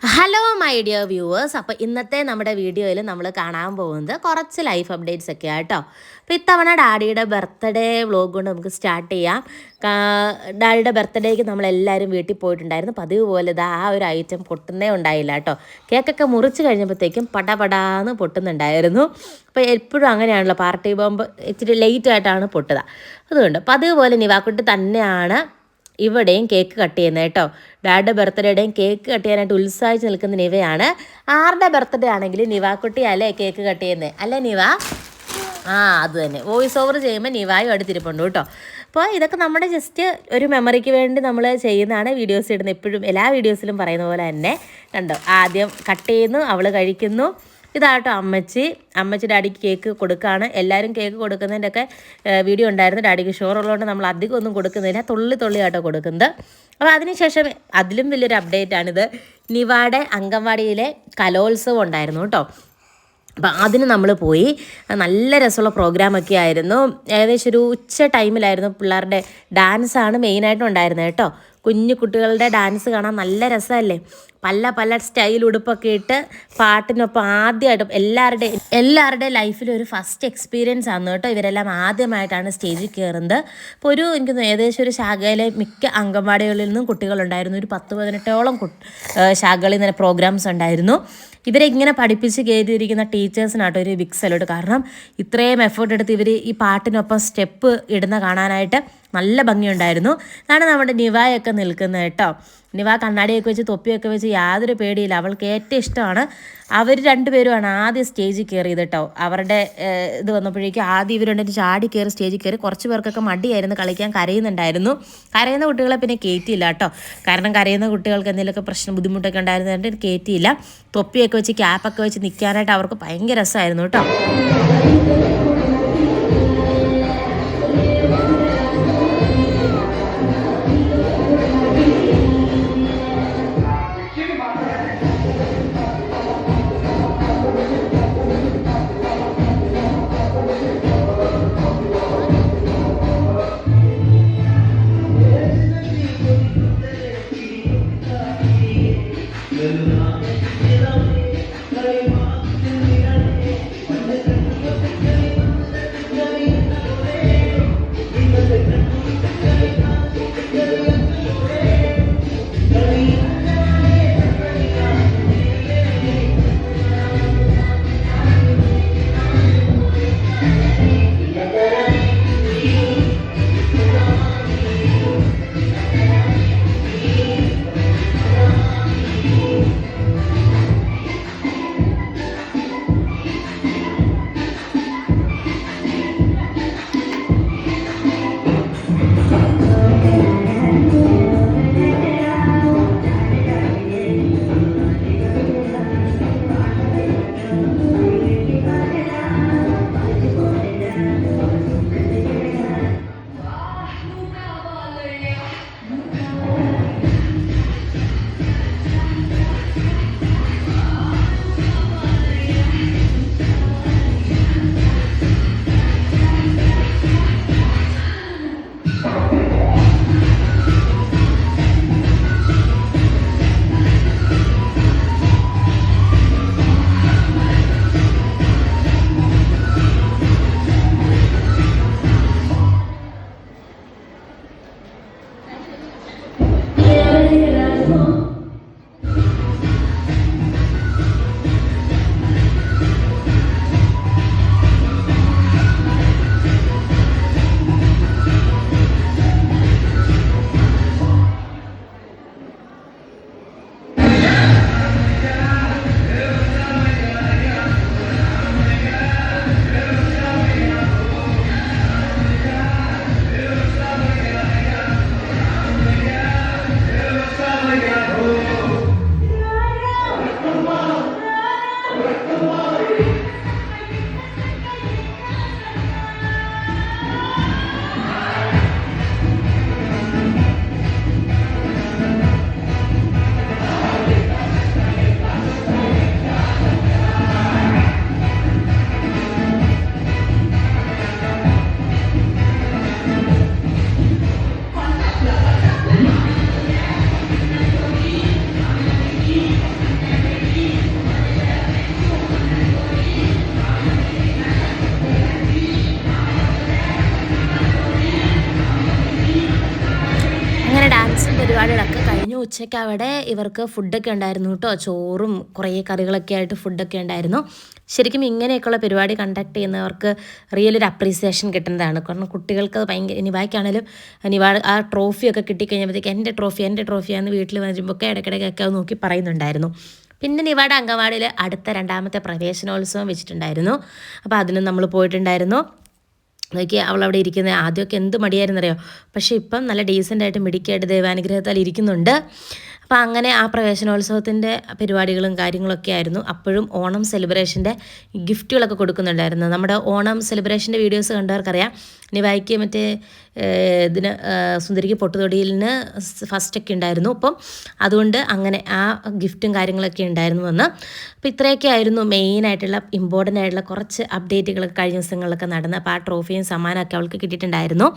Hello my dear viewers. അപ്പോൾ ഇന്നത്തെ നമ്മുടെ വീഡിയോയിൽ നമ്മൾ കാണാൻ പോകുന്നത് കുറച്ച് ലൈഫ് അപ്ഡേറ്റ്സ് ഒക്കെ ആട്ടോ. അപ്പോൾ ഇത്തവണ ഡാഡിയുടെ ബർത്ത്ഡേ വ്ലോഗ് കൊണ്ട് നമുക്ക് സ്റ്റാർട്ട് ചെയ്യാം. ഡാഡിയുടെ ബർത്ത്ഡേക്ക് നമ്മളെല്ലാവരും വീട്ടിൽ പോയിട്ടുണ്ടായിരുന്നു. പതിവ് പോലെ ആ ഒരു ഐറ്റം പൊട്ടുന്നേ ഉണ്ടായില്ല കേട്ടോ. കേക്കൊക്കെ മുറിച്ച് കഴിഞ്ഞപ്പോഴത്തേക്കും പടപടാന്ന് പൊട്ടുന്നുണ്ടായിരുന്നു. അപ്പോൾ എപ്പോഴും അങ്ങനെയാണല്ലോ, പാർട്ടി ബോംബ് ഇച്ചിരി ലേറ്റ് ആയിട്ടാണ് പൊട്ടുക. അതുകൊണ്ട് പതിവ് പോലെ നിവാക്കുട്ടി തന്നെയാണ് ഇവിടെയും കേക്ക് കട്ട് ചെയ്യുന്നത് കേട്ടോ. ഡാഡിയുടെ ബർത്ത്ഡേയുടെയും കേക്ക് കട്ട് ചെയ്യാനായിട്ട് ഉത്സാഹിച്ച് നിൽക്കുന്ന നിവയാണ്. ആരുടെ ബർത്ത്ഡേ ആണെങ്കിൽ നിവാക്കുട്ടി അല്ലേ കേക്ക് കട്ട് ചെയ്യുന്നത്, അല്ലേ നിവ? അത് തന്നെ, വോയിസ് ഓവർ ചെയ്യുമ്പോൾ നിവായും അടുത്തിരിപ്പുണ്ട് കേട്ടോ. അപ്പോൾ ഇതൊക്കെ നമ്മുടെ ജസ്റ്റ് ഒരു മെമ്മറിക്ക് വേണ്ടി നമ്മൾ ചെയ്യുന്നതാണ്, വീഡിയോസ് ഇടുന്നത്. എപ്പോഴും എല്ലാ വീഡിയോസിലും പറയുന്ന പോലെ തന്നെ കണ്ടോ, ആദ്യം കട്ട് ചെയ്യുന്നു, അവൾ കഴിക്കുന്നു. ഇതാട്ടോ അമ്മച്ചി ഡാഡിക്ക് കേക്ക് കൊടുക്കുകയാണ്. എല്ലാവരും കേക്ക് കൊടുക്കുന്നതിൻ്റെയൊക്കെ വീഡിയോ ഉണ്ടായിരുന്നു. ഡാഡിക്ക് ഷുഗറുള്ളതുകൊണ്ട് നമ്മൾ അധികം ഒന്നും കൊടുക്കുന്നില്ല, തുള്ളിയാട്ടോ കൊടുക്കുന്നത്. അപ്പോൾ അതിനുശേഷം അതിലും വലിയൊരു അപ്ഡേറ്റാണിത്. നിവായുടെ അംഗൻവാടിയിലെ കലോത്സവം ഉണ്ടായിരുന്നു കേട്ടോ. അപ്പം അതിന് നമ്മൾ പോയി. നല്ല രസമുള്ള പ്രോഗ്രാമൊക്കെ ആയിരുന്നു. ഏകദേശം ഒരു ഉച്ച ടൈമിലായിരുന്നു. പിള്ളേരുടെ ഡാൻസാണ് മെയിനായിട്ടും ഉണ്ടായിരുന്നത് കേട്ടോ. കുഞ്ഞു കുട്ടികളുടെ ഡാൻസ് കാണാൻ നല്ല രസമല്ലേ. പല സ്റ്റൈൽ ഉടുപ്പൊക്കെ ഇട്ട് പാട്ടിനൊപ്പം ആദ്യമായിട്ടും എല്ലാവരുടെയും ലൈഫിൽ ഒരു ഫസ്റ്റ് എക്സ്പീരിയൻസ് ആണ് കേട്ടോ. ഇവരെല്ലാം ആദ്യമായിട്ടാണ് സ്റ്റേജിൽ കയറുന്നത്. അപ്പോൾ എനിക്ക് ഏകദേശം ഒരു ശാഖയിലെ മിക്ക അംഗൻവാടികളിൽ നിന്നും കുട്ടികളുണ്ടായിരുന്നു. ഒരു 10-18ഓളം ശാഖകളിൽ നിന്ന് പ്രോഗ്രാംസ് ഉണ്ടായിരുന്നു. ഇവരെ ഇങ്ങനെ പഠിപ്പിച്ച് കയറ്റിയിരിക്കുന്ന ടീച്ചേഴ്സിനാട്ടോ ഒരു ബിഗ് സല്യൂട്ട്. കാരണം ഇത്രയും എഫേർട്ട് എടുത്ത് ഇവർ ഈ പാട്ടിനൊപ്പം സ്റ്റെപ്പ് ഇടുന്ന കാണാനായിട്ട് നല്ല ഭംഗിയുണ്ടായിരുന്നു. അതാണ് നമ്മുടെ നിവായൊക്കെ നിൽക്കുന്നത് കേട്ടോ. നിവ കണ്ണാടിയൊക്കെ വെച്ച് തൊപ്പിയൊക്കെ വെച്ച് യാതൊരു പേടിയില്ല. അവൾക്ക് ഏറ്റവും ഇഷ്ടമാണ്. അവർ രണ്ടുപേരുമാണ് ആദ്യം സ്റ്റേജിൽ കയറിയത് കേട്ടോ. അവരുടെ ഇത് വന്നപ്പോഴേക്കും ആദ്യം ഇവർ രണ്ടും ചാടി കയറി സ്റ്റേജിൽ കയറി. കുറച്ച് പേർക്കൊക്കെ മടിയായിരുന്നു, കളിക്കാൻ കരയുന്നുണ്ടായിരുന്നു. കരയുന്ന കുട്ടികളെ പിന്നെ കയറ്റിയില്ല കേട്ടോ. കാരണം കരയുന്ന കുട്ടികൾക്ക് എന്തെങ്കിലുമൊക്കെ ബുദ്ധിമുട്ടൊക്കെ ഉണ്ടായിരുന്നതുകൊണ്ട് കയറ്റിയില്ല. തൊപ്പിയൊക്കെ വെച്ച് ക്യാപ്പൊക്കെ വെച്ച് നിൽക്കാനായിട്ട് അവർക്ക് ഭയങ്കര രസമായിരുന്നു കേട്ടോ. കഴിഞ്ഞു. ഉച്ചയ്ക്ക് അവിടെ ഇവർക്ക് ഫുഡൊക്കെ ഉണ്ടായിരുന്നു കേട്ടോ. ചോറും കുറേ കറികളൊക്കെ ആയിട്ട് ഫുഡൊക്കെ ഉണ്ടായിരുന്നു. ശരിക്കും ഇങ്ങനെയൊക്കെയുള്ള പരിപാടി കണ്ടക്ട് ചെയ്യുന്നവർക്ക് റിയലൊരു അപ്രീസിയേഷൻ കിട്ടുന്നതാണ്. കാരണം കുട്ടികൾക്ക് ഭയങ്കര നിവായ്ക്കാണേലും നിവാ ആ ട്രോഫിയൊക്കെ കിട്ടിക്കഴിഞ്ഞപ്പോഴത്തേക്ക് എൻ്റെ ട്രോഫിയാന്ന് വീട്ടിൽ വരുമ്പോഴൊക്കെ ഇടയ്ക്കിടയ്ക്കൊക്കെ അത് നോക്കി പറയുന്നുണ്ടായിരുന്നു. പിന്നെ നിവായുടെ അംഗൻവാടിയിൽ അടുത്ത 2ാമത്തെ പ്രവേശനോത്സവം വെച്ചിട്ടുണ്ടായിരുന്നു. അപ്പോൾ അതിനും നമ്മൾ പോയിട്ടുണ്ടായിരുന്നു. നോക്കി അവളവിടെ ഇരിക്കുന്നത് ആദ്യമൊക്കെ എന്ത് മടിയായിരുന്നറിയോ, പക്ഷേ ഇപ്പം നല്ല ഡീസൻ്റായിട്ട് മിടിക്കായിട്ട് ദൈവാനുഗ്രഹത്താൽ ഇരിക്കുന്നുണ്ട്. അപ്പോൾ അങ്ങനെ ആ പ്രവേശനോത്സവത്തിൻ്റെ പരിപാടികളും കാര്യങ്ങളൊക്കെ ആയിരുന്നു. അപ്പോഴും ഓണം സെലിബ്രേഷൻ്റെ ഗിഫ്റ്റുകളൊക്കെ കൊടുക്കുന്നുണ്ടായിരുന്നു. നമ്മുടെ ഓണം സെലിബ്രേഷൻ്റെ വീഡിയോസ് കണ്ടവർക്കറിയാം, നിവായ്ക്ക് മറ്റേ ഇതിന് സുന്ദരിക്ക് പൊട്ടുതൊടിയിലിന് ഫസ്റ്റൊക്കെ ഉണ്ടായിരുന്നു. അപ്പം അതുകൊണ്ട് അങ്ങനെ ആ ഗിഫ്റ്റും കാര്യങ്ങളൊക്കെ ഉണ്ടായിരുന്നു എന്ന്. അപ്പോൾ ഇത്രയൊക്കെ ആയിരുന്നു മെയിനായിട്ടുള്ള ഇമ്പോർട്ടൻ്റ് ആയിട്ടുള്ള കുറച്ച് അപ്ഡേറ്റുകളൊക്കെ കഴിഞ്ഞ ദിവസങ്ങളിലൊക്കെ നടന്ന്. അപ്പോൾ ആ ട്രോഫിയും സമ്മാനമൊക്കെ അവൾക്ക് കിട്ടിയിട്ടുണ്ടായിരുന്നു.